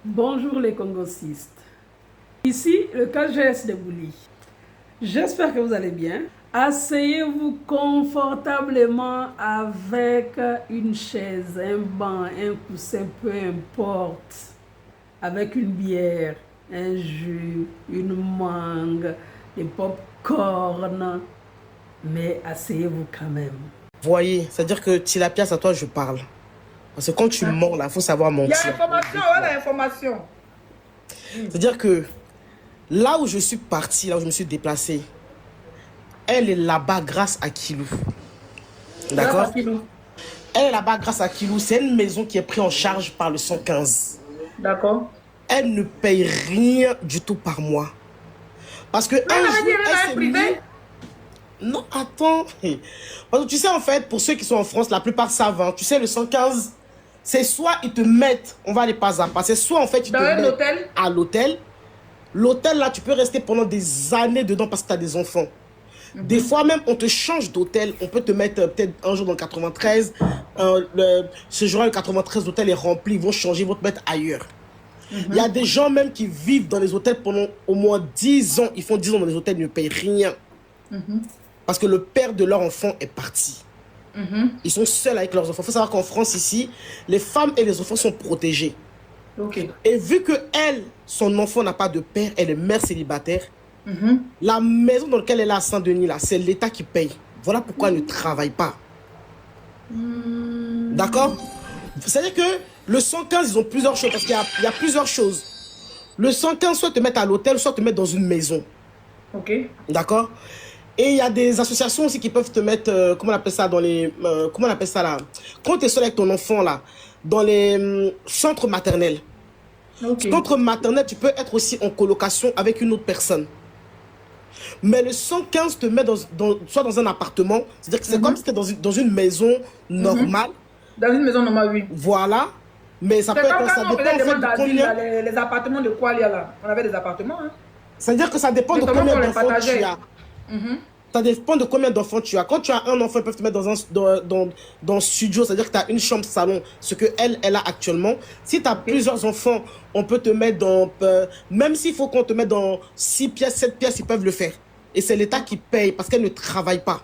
Bonjour les Congosistes. Ici le KGS de Bouli. J'espère que vous allez bien. Asseyez-vous confortablement avec une chaise, un banc, un coussin, peu importe. Avec une bière, un jus, une mangue, des pop-corn. Mais asseyez-vous quand même. Voyez, c'est-à-dire que Tilapia, c'est à toi que je parle. Parce que quand tu mens, là, il faut savoir Il y a mentir. l'information, voilà l'information. C'est-à-dire que là où je suis parti, là où je me suis déplacé, elle est là-bas grâce à Kilou. D'accord? Elle est là-bas grâce à Kilou. C'est une maison qui est prise en charge par le 115. D'accord. Elle ne paye rien du tout par mois. Parce que un jour, elle s'est mise... Non, attends. Parce que tu sais, en fait, pour ceux qui sont en France, la plupart savent. Hein, tu sais, le 115, c'est soit ils te mettent, on va aller pas à pas, c'est soit en fait ils dans te un mettent hôtel. à l'hôtel. L'hôtel, là, tu peux rester pendant des années dedans parce que tu as des enfants. Des fois même, on te change d'hôtel. On peut te mettre peut-être un jour dans le 93. Ce jour-là, le 93, l'hôtel est rempli. Ils vont changer, ils vont te mettre ailleurs. Il y a des gens même qui vivent dans les hôtels pendant au moins 10 ans. Ils font 10 ans dans les hôtels, ils ne payent rien. Parce que le père de leur enfant est parti. Ils sont seuls avec leurs enfants. Il faut savoir qu'en France, ici, les femmes et les enfants sont protégés. Ok. Et vu que elle, son enfant n'a pas de père, elle est mère célibataire, la maison dans laquelle elle est à Saint-Denis, là, c'est l'État qui paye. Voilà pourquoi elle ne travaille pas. D'accord? C'est-à-dire que le 115, ils ont plusieurs choses. Parce qu'il y a plusieurs choses. Le 115, soit te mettre à l'hôtel, soit te mettre dans une maison. Ok. D'accord? Et il y a des associations aussi qui peuvent te mettre, comment on appelle ça, dans les... comment on appelle ça, là? Quand tu es seul avec ton enfant, là, dans les centres maternels. Ok. Centre maternel, tu peux être aussi en colocation avec une autre personne. Mais le 115 te met soit dans un appartement, c'est-à-dire que c'est comme si tu étais dans une maison normale. Dans une maison normale, oui. Voilà. Mais ça peut C'est comme être, quand ça on dépend en faisait des fait demandes de d'asile, combien. là, les appartements de quoi il y a là. On avait des appartements. Hein. C'est-à-dire que ça dépend de Justement, combien qu'on les d'enfants partageait. tu as. Ça dépend de combien d'enfants tu as. Quand tu as un enfant, ils peuvent te mettre dans un studio, c'est-à-dire que tu as une chambre salon, ce que elle a actuellement. Si tu as plusieurs enfants, on peut te mettre dans... même s'il faut qu'on te mette dans 6 pièces, 7 pièces, ils peuvent le faire. Et c'est l'État qui paye parce qu'elle ne travaille pas.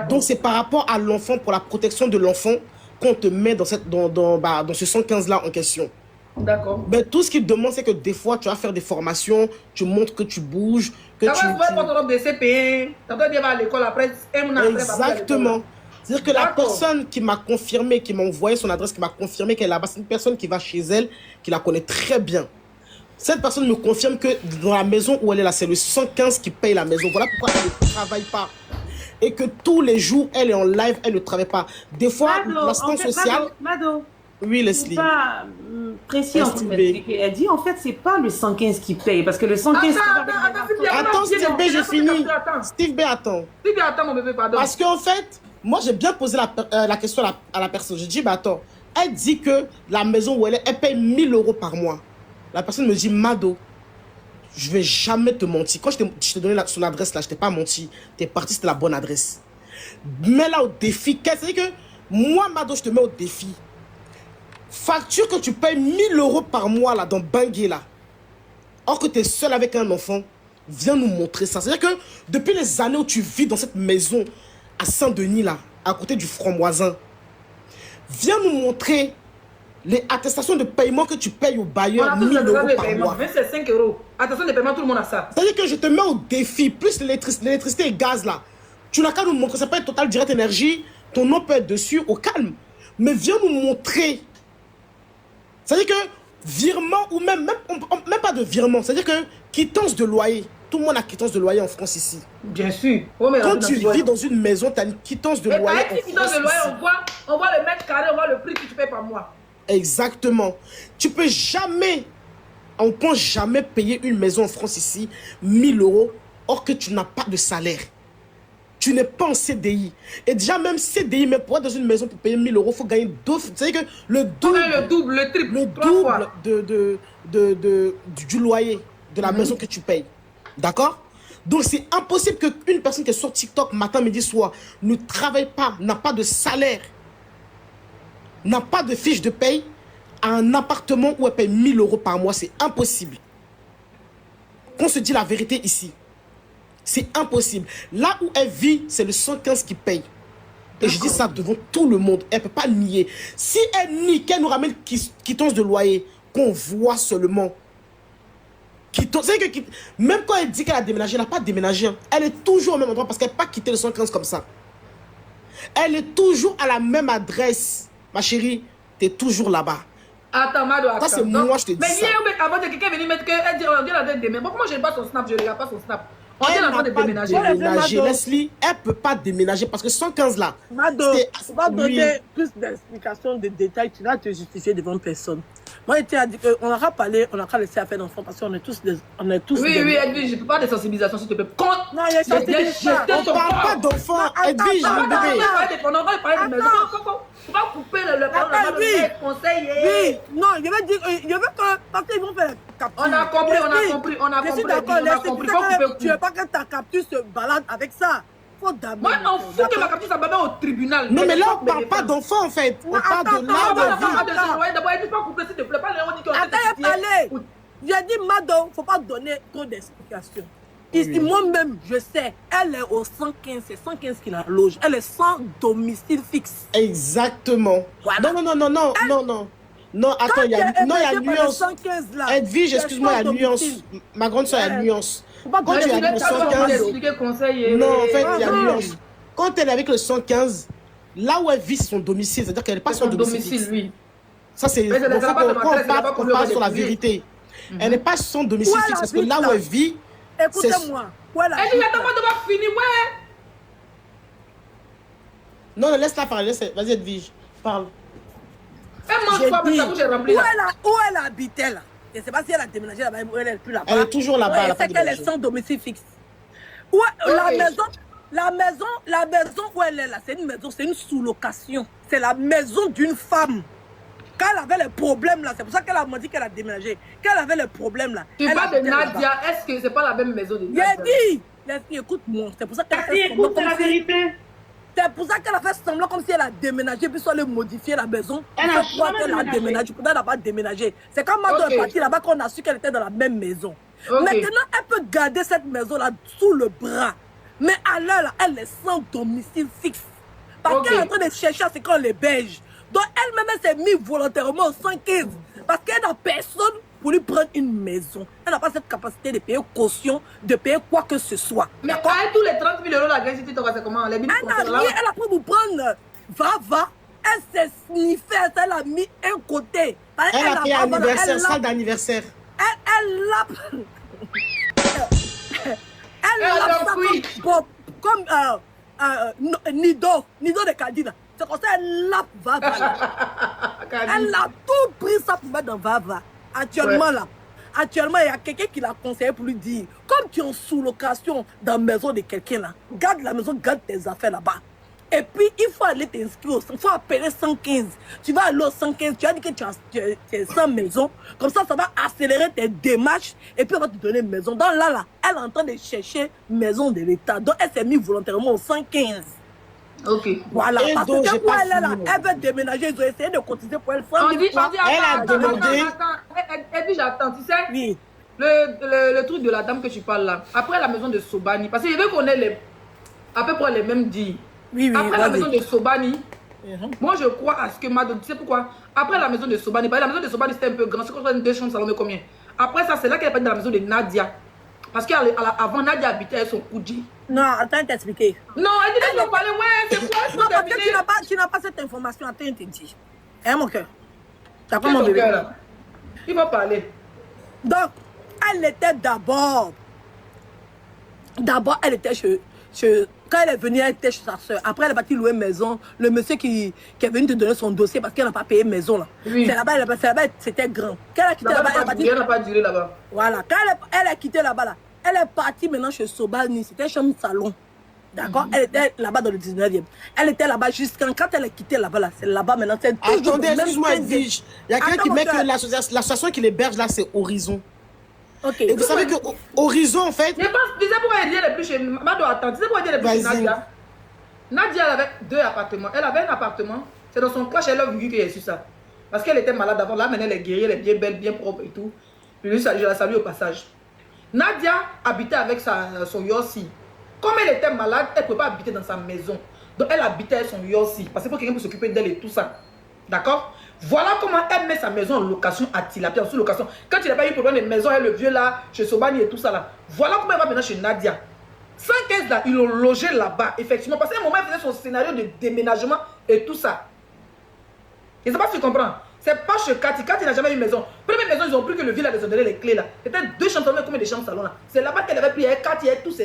Donc c'est par rapport à l'enfant, pour la protection de l'enfant, qu'on te met dans ce 115-là en question. D'accord. Mais tout ce qu'ils demandent, c'est que des fois, tu vas faire des formations, tu montres que tu bouges, que tu... Exactement. C'est-à-dire que la personne qui m'a confirmé, qui m'a envoyé son adresse, qui m'a confirmé qu'elle est là-bas, c'est une personne qui va chez elle, qui la connaît très bien. Cette personne me confirme que dans la maison où elle est là, c'est le 115 qui paye la maison. Voilà pourquoi elle ne travaille pas. Et que tous les jours, elle est en live, elle ne travaille pas. Des fois, l'assistance sociale... Mado, oui, Leslie. c'est pas précis en fait. Elle dit en fait, c'est pas le 115 qui paye. Parce que le 115... Attends, Steve B, j'ai fini. Steve B, attends. Steve B, attends, mon bébé, pardon. Parce qu'en fait, moi, j'ai bien posé la question à la personne. J'ai dit, bah attends, elle dit que la maison où elle est, elle paye 1000 € par mois. La personne me dit, Mado, je vais jamais te mentir. Quand je t'ai donné son adresse là, je t'ai pas menti. T'es parti, c'était la bonne adresse. Mets-la au défi. C'est-à-dire que moi, Mado, je te mets au défi. Facture que tu payes 1000 € par mois là, dans Bangui là. Or que tu es seul avec un enfant, viens nous montrer ça. C'est-à-dire que depuis les années où tu vis dans cette maison à Saint-Denis là, à côté du Framboisin, viens nous montrer les attestations de paiement que tu payes au bailleur, 1000 € par mois. C'est 5 €. Attestation de paiement, tout le monde a ça. C'est-à-dire que je te mets au défi, plus l'électricité et gaz là. Tu n'as qu'à nous montrer, ça peut être Total Direct Énergie, ton nom peut être dessus, au calme. Mais viens nous montrer. C'est-à-dire que virement, ou même pas de virement, c'est-à-dire que quittance de loyer. Tout le monde a quittance de loyer en France ici. Bien sûr. Oh, quand tu vis dans une maison, tu as une quittance de loyer. Et quittance de loyer, on voit le mètre carré, on voit le prix que tu payes par mois. Exactement. Tu peux jamais, on ne peut jamais payer une maison en France ici, 1000 €, or que tu n'as pas de salaire. Tu n'es pas en CDI. Et déjà, même CDI, mais pour être dans une maison pour payer 1000 €, il faut gagner deux. C'est-à-dire que le double, le triple, le double du loyer de la maison que tu payes. D'accord? Donc, c'est impossible qu'une personne qui est sur TikTok matin, midi, soir, ne travaille pas, n'a pas de salaire, n'a pas de fiche de paye, un appartement où elle paye 1000 euros par mois, c'est impossible. Qu'on se dit la vérité ici. C'est impossible. Là où elle vit, c'est le 115 qui paye. Et je dis ça devant tout le monde. Elle ne peut pas nier. Si elle nie, qu'elle nous ramène quittance de loyer, qu'on voit seulement. Même quand elle dit qu'elle a déménagé, elle n'a pas déménagé. Elle est toujours au même endroit parce qu'elle n'a pas quitté le 115 comme ça. Elle est toujours à la même adresse. Ma chérie, tu es toujours là-bas. Attends, Mado, attends. Ça, c'est moi, je te dis mais ça. Mais hier, avant que quelqu'un vienne mettre qu'elle dit, on dit la date demain. Bon, moi, je n'ai pas son snap, je ne regarde pas son snap. On dit Elle la n'a de pas déménager. déménagé. Leslie, elle ne peut pas déménager parce que 115 là. Mado, on va donner plus d'explications, de détails. Tu vas te justifier devant personne. Moi, je t'ai dit qu'on aura parlé, on aura laissé affaire d'enfants parce qu'on est tous des. Oui, Edwige, je ne peux pas de sensibilisation, s'il te plaît. Non, il y a on ne parle pas d'enfants. Edwige, mon bébé. On va parler de maison. On va couper le parole de conseil. Oui, non, je veux dire, je veux que. Parce qu'ils vont faire la capture. On a compris. Je suis d'accord, tu veux pas que ta capture se balade avec ça. Faut d'abord. Moi, on fout que ma capture se balade au tribunal. Non, mais là, on ne parle pas d'enfants en fait. On parle de là de vie. D'abord, elle ne pas couper, s'il te plaît. Pas on dit qu'on attends, il parler. J'ai dit, Mado, il ne faut pas donner trop d'explications. Ici, moi-même, je sais, elle est au 115, c'est 115 qui la loge. Elle est sans domicile fixe. Exactement. Voilà. Non, attends, il y a une nuance. 115 là. Edwige, excuse-moi, il y a une nuance. Ma grande soeur, il y a une nuance. Quand tu es avec le 115, non, en fait, il y a une nuance. Quand elle est avec le 115, là où elle vit son domicile, c'est-à-dire qu'elle n'est pas son domicile. Oui. Ça, c'est. On parle sur la vérité. Elle n'est pas son domicile fixe, parce que là où elle vit. Écoutez-moi. Voilà. Elle dit, attends, moi, de finir, ouais. Non, laisse-la parler. Vas-y, Edwige, parle. Où elle habitait là? Je ne sais pas si elle a déménagé là-bas ou elle n'est plus là-bas. Elle est toujours là-bas. C'est qu'elle est sans domicile fixe. La maison où elle est là, c'est une maison, c'est une sous-location. C'est la maison d'une femme. Quand elle avait les problèmes là, c'est pour ça qu'elle m'a dit qu'elle a déménagé. Quand elle avait les problèmes là. Tu parles de Nadia, est-ce que c'est pas la même maison de Nadia? J'ai dit, écoute-moi, c'est pour ça qu'elle a fait écoute, c'est la vérité. C'est pour ça qu'elle a fait semblant comme si elle a déménagé, puis soit elle a modifié la maison. Elle a jamais déménagé. Pourquoi elle n'a pas déménagé? C'est quand Mado est partie là-bas qu'on a su qu'elle était dans la même maison. Maintenant, elle peut garder cette maison-là sous le bras. Mais à l'heure là, elle est sans domicile fixe. Parce qu'elle est en train de chercher à ce qu'on l'héberge. Donc elle-même, elle s'est mise volontairement au 115. Parce qu'elle n'a personne pour lui prendre une maison. Elle n'a pas cette capacité de payer caution, de payer quoi que ce soit. Mais avec tous les 30 000 euros, la Grèce, c'est comment? Elle a pris pour prendre va. Elle s'est sniffée, elle a mis un côté. Elle a payé anniversaire, salle d'anniversaire. Elle l'a comme Nido de Kadina. C'est comme ça, elle l'a Vava. Elle a tout pris ça pour mettre dans Vava. Actuellement, il y a quelqu'un qui l'a conseillé pour lui dire, comme tu es en sous-location dans la maison de quelqu'un là, garde la maison, garde tes affaires là-bas. Et puis, il faut aller t'inscrire, il faut appeler 115. Tu vas aller au 115, tu as dit que tu es sans maison. Comme ça va accélérer tes démarches et puis on va te donner une maison. Donc là, elle est en train de chercher maison de l'État. Donc, elle s'est mise volontairement au 115. Ok. Voilà, parce que quand elle est là, elle veut déménager, ils ont essayé de cotiser pour elle. Elle a demandé. Et puis j'attends, tu sais, oui. le truc de la dame que tu parles là, après la maison de Sobani, parce que je veux qu'on ait à peu près les mêmes dits. Oui, après la maison de Sobani, moi je crois à ce que Mado, tu sais pourquoi? Après la maison de Sobani, la maison de Sobani c'était un peu grand, c'est quoi, 2 chambres, salon, mais combien? Après ça, c'est là qu'elle est partie dans la maison de Nadia. Parce qu'avant, Nadia habitait avec son Koudji. Non, attends, t'expliquer. Non, elle dit qu'elle parlait, ouais, c'est quoi? Non, parce que tu n'as pas cette information, attends, je te dis. Hein, mon cœur? T'as quoi, mon bébé? Il va parler. Donc, elle était d'abord, elle était chez quand elle est venue, elle était chez sa soeur. Après, elle est partie louer une maison. Le monsieur qui est venu te donner son dossier parce qu'elle n'a pas payé maison là. Oui. C'est là-bas, c'était grand. Quand elle a quitté là-bas, elle n'a pas duré là-bas. Voilà. Quand elle a quitté là-bas, là, elle est partie maintenant chez Sobani. C'était chambre salon. D'accord? Elle était là-bas dans le 19e. Elle était là-bas jusqu'à quand elle a quitté là-bas, là. C'est là-bas maintenant. Attendez, excuse-moi, Edwige. Il y a quelqu'un qui met que l'association qui l'héberge là, c'est Horizon. Okay. Et vous savez que Horizon, en fait. Je pense, tu sais pourquoi elle dit les plus chez Mado, attends, tu sais pourquoi elle dit les plus chez Nadia? Nadia, elle avait 2 appartements. Elle avait un appartement, c'est dans son coche, elle a vu qu'elle a su ça. Parce qu'elle était malade avant. Là, maintenant, elle est guérie, elle est bien belle, bien propre et tout. Je la salue au passage. Nadia habitait avec son Yossi. Comme elle était malade, elle ne pouvait pas habiter dans sa maison. Donc, elle habitait avec son Yossi. Parce qu'il faut quelqu'un pour s'occuper d'elle et tout ça. D'accord? Voilà comment elle met sa maison en location à Tilapia, en sous-location. Quand il n'a pas eu problème de maison, elle le vieux là, chez Sobani et tout ça là. Voilà comment elle va maintenant chez Nadia. 115 là, ils l'ont logé là-bas, effectivement. Parce qu'à un moment, elle faisait son scénario de déménagement et tout ça. Et c'est pas si tu comprends. C'est pas chez Cathy. Cathy n'a jamais eu maison. Première maison, ils ont pris que le vieux là, ils ont donné les clés là. C'était 2 chambres, combien de chambres salon là. C'est là-bas qu'elle avait pris, Cathy et tous ses